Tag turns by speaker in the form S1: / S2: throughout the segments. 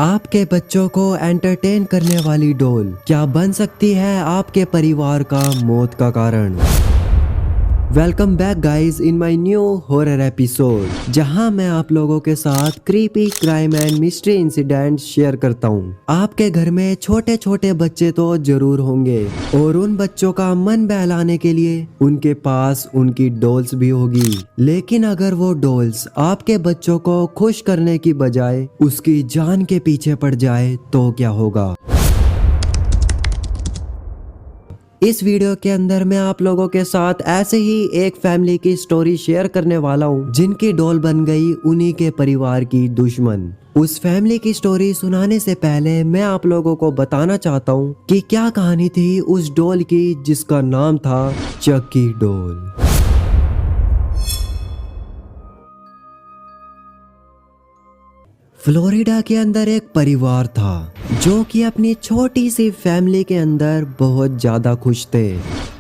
S1: आपके बच्चों को एंटरटेन करने वाली डॉल क्या बन सकती है आपके परिवार का मौत का कारण। Welcome back guys in my new horror episode, जहां मैं आप लोगों के साथ creepy crime and mystery incident share करता हूं। आपके घर में छोटे छोटे बच्चे तो जरूर होंगे और उन बच्चों का मन बहलाने के लिए उनके पास उनकी डॉल्स भी होगी। लेकिन अगर वो डॉल्स आपके बच्चों को खुश करने की बजाय उसकी जान के पीछे पड़ जाए तो क्या होगा। इस वीडियो के अंदर मैं आप लोगों के साथ ऐसे ही एक फैमिली की स्टोरी शेयर करने वाला हूँ जिनकी डॉल बन गई उन्हीं के परिवार की दुश्मन। उस फैमिली की स्टोरी सुनाने से पहले मैं आप लोगों को बताना चाहता हूँ कि क्या कहानी थी उस डॉल की जिसका नाम था चक्की डॉल। फ्लोरिडा के अंदर एक परिवार था जो कि अपनी छोटी सी फैमिली के अंदर बहुत ज्यादा खुश थे।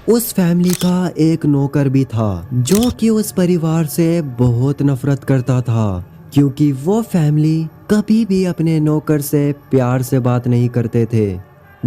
S1: उस फैमिली का एक नौकर भी था जो कि उस परिवार से बहुत नफरत करता था, क्योंकि वो फैमिली कभी भी अपने नौकर से प्यार से बात नहीं करते थे।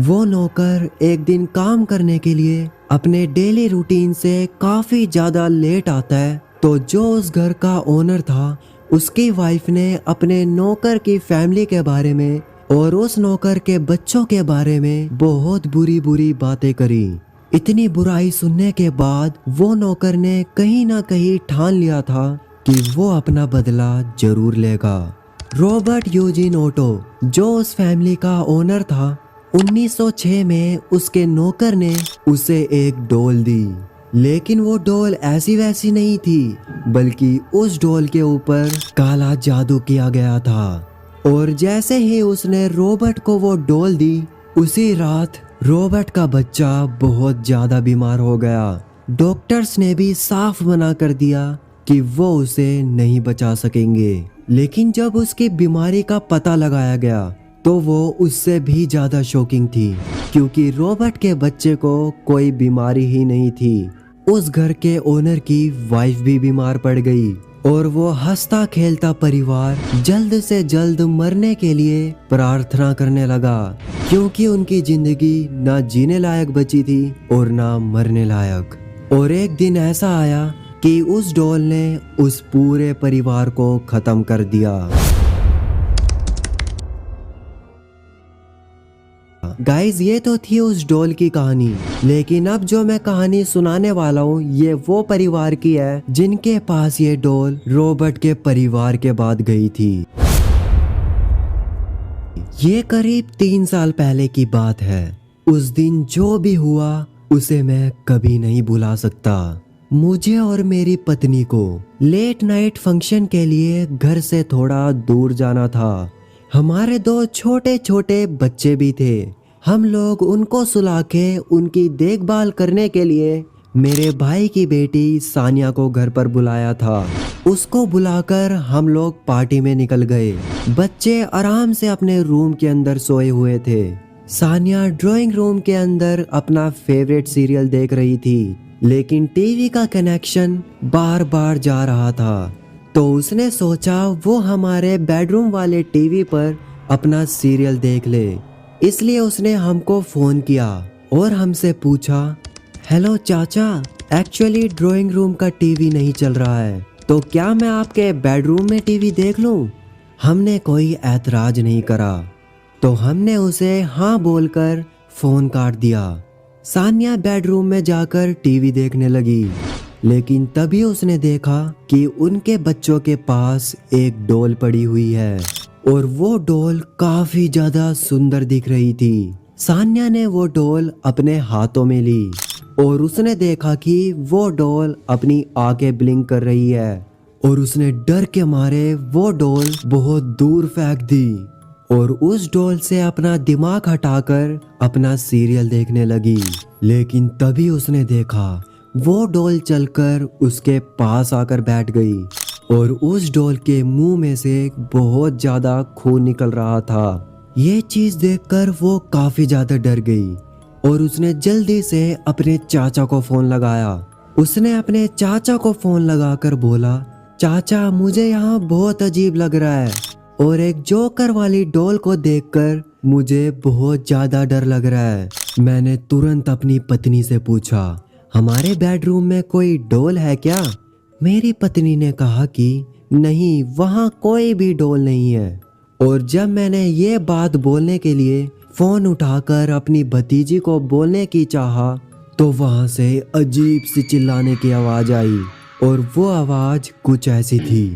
S1: वो नौकर एक दिन काम करने के लिए अपने डेली रूटीन से काफी ज्यादा लेट आता है, तो जो उस घर का ओनर था उसकी वाइफ ने अपने नौकर की फैमिली के बारे में और उस नौकर के बच्चों के बारे में बहुत बुरी बुरी बातें करी। इतनी बुराई सुनने के बाद वो नौकर ने कहीं ना कहीं ठान लिया था कि वो अपना बदला जरूर लेगा। रॉबर्ट यूजीन ओटो जो उस फैमिली का ओनर था, 1906 में उसके नौकर ने उसे एक डॉल दी। लेकिन वो डॉल ऐसी वैसी नहीं थी, बल्कि उस डॉल के ऊपर काला जादू किया गया था। और जैसे ही उसने रॉबर्ट को वो डॉल दी, उसी रात रॉबर्ट का बच्चा बहुत ज्यादा बीमार हो गया। डॉक्टर्स ने भी साफ मना कर दिया कि वो उसे नहीं बचा सकेंगे। लेकिन जब उसकी बीमारी का पता लगाया गया तो वो उससे भी ज्यादा शॉकिंग थी, क्योंकि रॉबर्ट के बच्चे को कोई बीमारी ही नहीं थी। उस घर के ओनर की वाइफ भी बीमार पड़ गई और वो हंसता खेलता परिवार जल्द से जल्द मरने के लिए प्रार्थना करने लगा, क्योंकि उनकी जिंदगी ना जीने लायक बची थी और ना मरने लायक। और एक दिन ऐसा आया कि उस डॉल ने उस पूरे परिवार को खत्म कर दिया। गाइज ये तो थी उस डॉल की कहानी, लेकिन अब जो मैं कहानी सुनाने वाला हूँ ये वो परिवार की है जिनके पास ये डॉल रॉबर्ट के परिवार के बाद गई थी। ये करीब 3 साल पहले की बात है। उस दिन जो भी हुआ उसे मैं कभी नहीं भुला सकता। मुझे और मेरी पत्नी को लेट नाइट फंक्शन के लिए घर से थोड़ा दूर जाना था। हमारे 2 छोटे छोटे बच्चे भी थे। हम लोग उनको सुला के उनकी देखभाल करने के लिए मेरे भाई की बेटी सानिया को घर पर बुलाया था। उसको बुलाकर हम लोग पार्टी में निकल गए। बच्चे आराम से अपने रूम के अंदर सोए हुए थे। सानिया ड्राइंग रूम के अंदर अपना फेवरेट सीरियल देख रही थी, लेकिन टीवी का कनेक्शन बार बार जा रहा था। तो उसने सोचा वो हमारे बेडरूम वाले टीवी पर अपना सीरियल देख ले, इसलिए उसने हमको फोन किया और हमसे पूछा, हेलो चाचा, एक्चुअली ड्राइंग रूम का टीवी नहीं चल रहा है, तो क्या मैं आपके बेडरूम में टीवी देख लूं? हमने कोई ऐतराज नहीं करा, तो हमने उसे हाँ बोलकर फोन काट दिया। सानिया बेडरूम में जाकर टीवी देखने लगी, लेकिन तभी उसने देखा कि उनके बच्चों के पास एक डॉल पड़ी हुई है और वो डॉल काफी ज्यादा सुंदर दिख रही थी। सानिया ने वो डॉल अपने हाथों में ली और उसने देखा कि वो डॉल अपनी आंखें ब्लिंक कर रही है और उसने डर के मारे वो डॉल बहुत दूर फेंक दी और उस डॉल से अपना दिमाग हटाकर अपना सीरियल देखने लगी। लेकिन तभी उसने देखा वो डॉल चलकर उसके पास आकर बैठ गई और उस डॉल के मुंह में से बहुत ज्यादा खून निकल रहा था। ये चीज देखकर वो काफी ज्यादा डर गई और उसने जल्दी से अपने चाचा को फोन लगाया। उसने अपने चाचा को फोन लगाकर बोला, चाचा मुझे यहाँ बहुत अजीब लग रहा है, और एक जोकर वाली डॉल को देखकर मुझे बहुत ज्यादा डर लग रहा है। मैंने तुरंत अपनी पत्नी से पूछा, हमारे बेडरूम में कोई डॉल है क्या? मेरी पत्नी ने कहा कि नहीं, वहाँ कोई भी डॉल नहीं है। और जब मैंने ये बात बोलने के लिए फोन उठाकर अपनी भतीजी को बोलने की चाहा तो वहाँ से अजीब सी चिल्लाने की आवाज आई और वो आवाज कुछ ऐसी थी।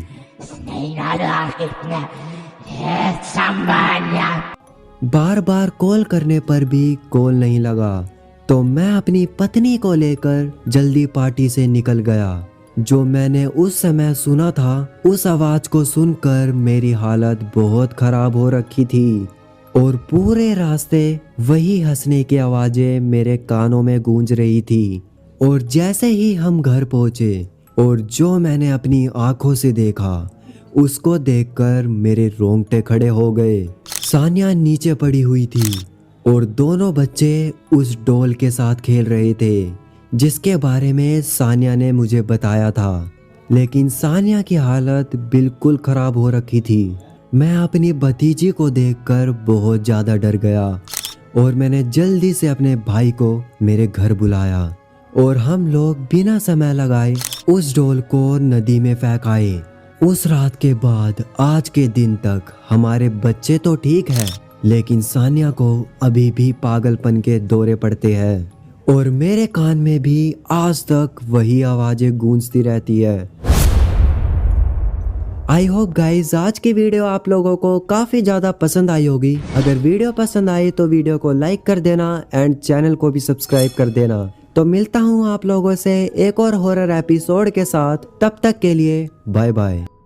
S1: बार बार कॉल करने पर भी कॉल नहीं लगा तो मैं अपनी पत्नी को लेकर जल्दी पार्टी से निकल गया। जो मैंने उस समय सुना था, उस आवाज को सुनकर मेरी हालत बहुत खराब हो रखी थी और पूरे रास्ते वही हंसने की आवाजें मेरे कानों में गूंज रही थी। और जैसे ही हम घर पहुंचे और जो मैंने अपनी आंखों से देखा, उसको देखकर मेरे रोंगटे खड़े हो गए। सानिया नीचे पड़ी हुई थी और दोनों बच्चे उस डॉल के साथ खेल रहे थे जिसके बारे में सानिया ने मुझे बताया था। लेकिन सानिया की हालत बिल्कुल खराब हो रखी थी। मैं अपनी भतीजी को देखकर बहुत ज़्यादा डर गया और मैंने जल्दी से अपने भाई को मेरे घर बुलाया और हम लोग बिना समय लगाए उस डॉल को नदी में फेंक आए। उस रात के बाद आज के दिन तक हमारे बच्चे तो ठीक है, लेकिन सानिया को अभी भी पागलपन के दौरे पड़ते हैं और मेरे कान में भी आज तक वही आवाजें गूंजती रहती है। आई होप गाइज आज की वीडियो आप लोगों को काफी ज्यादा पसंद आई होगी। अगर वीडियो पसंद आई तो वीडियो को लाइक कर देना एंड चैनल को भी सब्सक्राइब कर देना। तो मिलता हूँ आप लोगों से एक और हॉरर एपिसोड के साथ, तब तक के लिए बाय बाय।